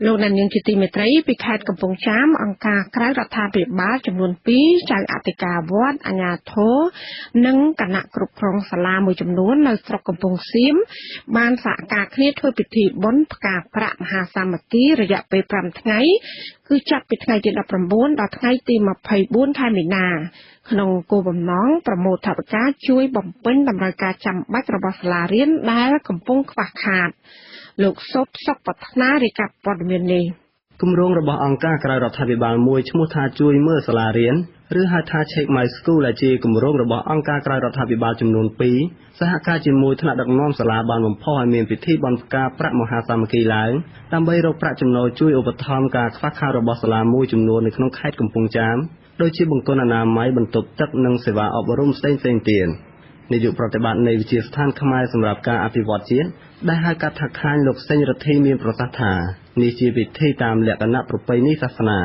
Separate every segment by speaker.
Speaker 1: លោកអ្នកនាងជាទីមេត្រីពីខេត្តកំពង់ចាមអង្គការក្រៅរដ្ឋាភិបាលចំនួន2ចៅអធិការវត្តអាជ្ញាធរនិងគណៈគ្រប់គ្រងសាលាមួយចំនួននៅស្រុកកំពង់សៀមបានសហការគ្នាធ្វើពិធីបុណ្យផ្កាប្រាក់មហាសាមគ្គីរយៈពេល5ថ្ងៃគឺចាប់ពីថ្ងៃទី19ដល់ថ្ងៃទី24ខែមីនាក្នុងគោលបំណងប្រមូលថវិកាជួយបំពេញតម្រូវការចាំបាច់របស់សាលារៀនដែលកំពុងខ្វះខាតលោកសុបសុខប្រាថ្នារាយការណ៍ព័ត៌មាននេះ
Speaker 2: គម្រោងរបស់អង្គការក្រៅរដ្ឋាភិបាលមួយឈ្មោះថាជួយមើលសាលារៀនឬហៅថា Check My School ដែលជាគម្រោងរបស់អង្គការក្រៅរដ្ឋាភិបាលចំនួន2សហការជាមួយថ្នាក់ដឹកនាំសាលាបានបំផុសឲ្យមានពិធីបុណ្យផ្កាប្រាក់មហាសាមគ្គីឡើងដើម្បីរកប្រាក់ចំណូលជួយឧបត្ថម្ភការខ្វះខាតរបស់សាលាមួយចំនួននៅក្នុងខេត្តកំពង់ចាមដូចជាបង្គន់អនាម័យបន្ទប់ទឹកនិងសេវាអប់រំផ្សេងៗទៀតនាយកប្រតិបត្តិនៃវិទ្យាស្ថានខ្មែរសម្រាប់ការអភិវឌ្ឍជាតិដែលហៅកាត់ថាខាញលោកសេងរដ្ឋីមានប្រសាសន៍ថានេះជាពិធីតាមលក្ខណៈប្រពៃណីសាសនា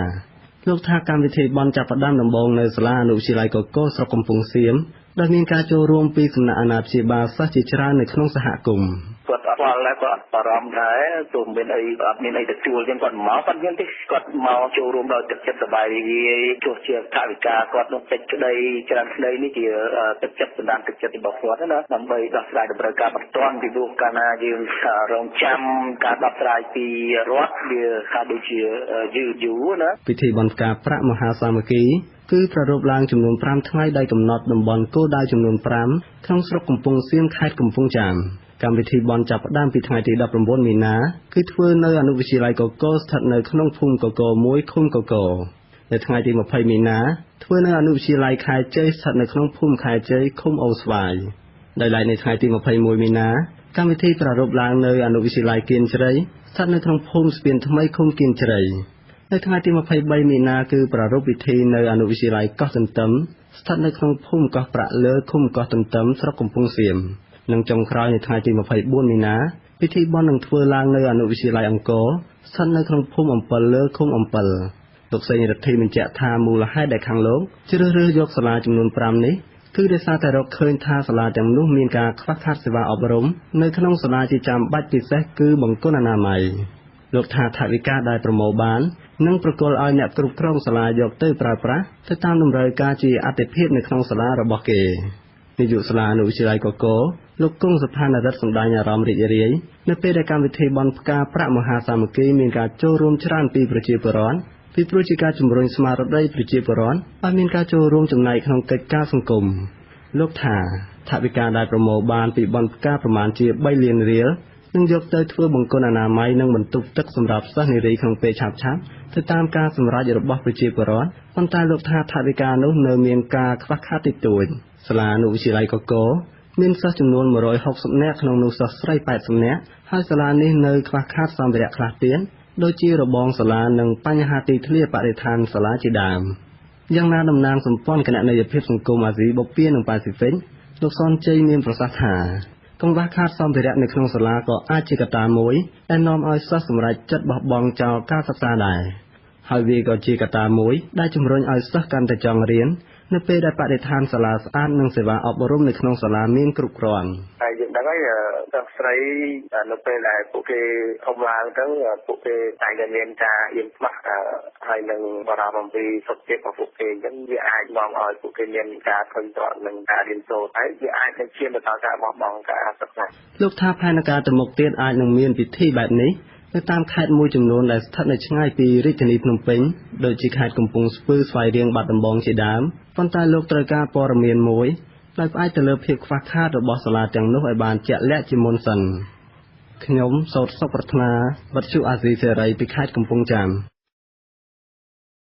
Speaker 2: លោកថាកម្មវិធីបុណ្យចាប់ផ្ដើមដំបូងនៅសាលាអនុវិទ្យាល័យកកូរស្រុកកំពង់សៀមដែលមានការចូលរួមពីសំណាក់អាណាព្យាបាលសិស្សជាច្រើននៅក្នុងសហគមន៍
Speaker 3: គាត់អត់ស្គាល់ដែរគាត់បារម្ភដែរទោះមានអីអត់មានអីទៅជួលចឹងគាត់មកគាត់មានទេគាត់មកចូលរួមដល់ទឹកចិត្តសប្បាយរីករាយទោះជាថវិកាគាត់នោះតិចក្តីច្រើនក្តីនេះជាទឹកចិត្តសម្ដានទឹកចិត្តរបស់គាត់ណាដើម្បីដោះស្រាយតម្រូវការបន្ទាន់ពីព្រោះកាលណាយើងរងចាំការដោះស្រាយពីរដ្ឋវាថាដូចជាយឺតយូរណា
Speaker 2: ពិធីបុណ្យផ្កាប្រាក់មហាសាមគ្គីគឺប្រារព្ធឡើងចំនួន5ថ្ងៃដោយកំណត់តំបន់គោលដៅចំនួន5ក្នុងស្រុកកំពង់សៀមខេត្តកំពង់ចាមកម្មវិធីបុណ្យចាប់ផ្ដើមពីថ្ងៃទី19មីនាគឺធ្វើនៅអនុវិទ្យាល័យកកូរស្ថិតនៅក្នុងភូមិកកូរ1ឃុំកកូរនៅថ្ងៃទី20មីនាធ្វើនៅអនុវិទ្យាល័យខែជ័យស្ថិតនៅក្នុងភូមិខែជ័យឃុំអូស្វាយដោយឡែកនៅថ្ងៃទី21មីនាកម្មវិធីប្រារព្ធឡើងនៅអនុវិទ្យាល័យគៀនជ្រៃស្ថិតនៅក្នុងភូមិស្ពានថ្មីឃុំគៀនជ្រៃនៅថ្ងៃទី23មីនាគឺប្រារព្ធពិធីនៅអនុវិទ្យាល័យកោះទន្ទឹមស្ថិតនៅក្នុងភូមិកោះប្រាក់លើឃុំកោះទន្ទឹមស្រុកកំពង់សៀមនិងចុងក្រោយនៅថ្ងៃទី24មីនាពិធីបុណ្យនឹងធ្វើឡើងនៅអនុវិទ្យាល័យអង្គរស្ថិតនៅក្នុងភូមិអំពិលលើឃុំអំពិលលោកសេងរដ្ឋីបញ្ជាក់ថាមូលហេតុដែលខាងលោកជ្រើសរើសយកសាលាចំនួន5នេះគឺដោយសារតែរកឃើញថាសាលាទាំងនោះមានការខ្វះខាតសេវាអប់រំនៅក្នុងសាលាជាចាំបាច់ពិសេសគឺបង្គន់អនាម័យលោកថាថវិកាដែលប្រមូលបាននឹងប្រគល់ឲ្យអ្នកគ្រប់គ្រងសាលាយកទៅប្រើប្រាស់ទៅតាមតម្រូវការជាអតិភិបនៅក្នុងសាលារបស់គេនាយកសាលាអនុវិទ្យាល័យកកូរលោកគង់សុផានរិទ្ធសម្ដែងអារម្មណ៍រីករាយនៅពេលដែលកម្មវិធីបុណ្យផ្កាប្រាក់មហាសាមគ្គីមានការចូលរួមច្រើនពីប្រជាពលរដ្ឋពីព្រោះជាការជំរុញស្មារតីប្រជាពលរដ្ឋឲ្យមានការចូលរួមចំណែកក្នុងកិច្ចការសង្គមលោកថាថវិកាដែលប្រមូលបានពីបុណ្យផ្កាប្រមាណជា3លានរៀលនឹងយកទៅធ្វើបង្គន់អនាម័យនិងបន្ទប់ទឹកសម្រាប់សិស្សនិរីក្នុងពេលឆាប់ៗទៅតាមការសម្រេចរបស់ប្រជាពលរដ្ឋប៉ុន្តែលោកថាថវិកានោះនៅមានការខ្វះខាតតិចតួចសាលាអនុវិទ្យាល័យកកូរមានសិស្សចំនួន160នាក់ក្នុងនោះសិស្សស្រី80នាក់ហើយសាលានេះនៅខ្វះខាតសម្ភារៈខ្លះទៀតដូចជារបងសាលានិងបញ្ហាទីធ្លាបរិស្ថានសាលាជាដើមយ៉ាងណាតំណាងសម្ព័ន្ធគណនេយ្យភាពសង្គមអាស៊ីបូព៌ានិងប៉ាស៊ីហ្វិកលោកសនជ័យមានប្រសាសន៍ថាកង្វះខាតសម្ភារៈនៅក្នុងសាលាក៏អាចជាកត្តាមួយដែលនាំឲ្យសិស្សសម្រេចចិត្តបោះបង់ចោលការសិក្សាដែរហើយវាក៏ជាកត្តាមួយដែលជំរុញឲ្យសិស្សកាន់តែចង់រៀននៅពេលដែលបរិស្ថានសាលាស្អាតនិងសេវាអប់រំនៅក្នុងសាលាមានគ្រប់គ្រាន់
Speaker 3: ហើយយើងដឹងហើយសិស្សស្រីនៅពេលដែលពួកគេធំឡើងទៅពួកគេតែងតែមានការអៀនខ្មាស់ហើយនឹងបារម្ភអំពីសុខភាពរបស់ពួកគេអញ្ចឹងវាអាចនាំឲ្យពួកគេមានការធុញទ្រាន់នឹងការរៀនសូត្រហើយវាអាចនឹងឈានទៅដល់ការបោះបង់ការសិក្សា
Speaker 2: លោកថាផែនការទៅមុខទៀតអាចនឹងមានពិធីបែបនេះនៅតាមខេត្តមួយចំនួនដែលស្ថិតនៅឆ្ងាយពីរាជធានីភ្នំពេញដូចជាខេត្តកំពង់ស្ពឺស្វាយរៀងបាត់ដំបងជាដើមប៉ុន្តែលោកត្រូវការព័ត៌មានមួយដោយផ្អែកទៅលើភាពខ្វះខាតរបស់សាលាទាំងនោះឲ្យបានជាក់លាក់ជាមុនសិនខ្ញុំសោតសុខប្រាថ្នាវិទ្យុអាស៊ីសេរីពីខេត្តកំពង់ចាម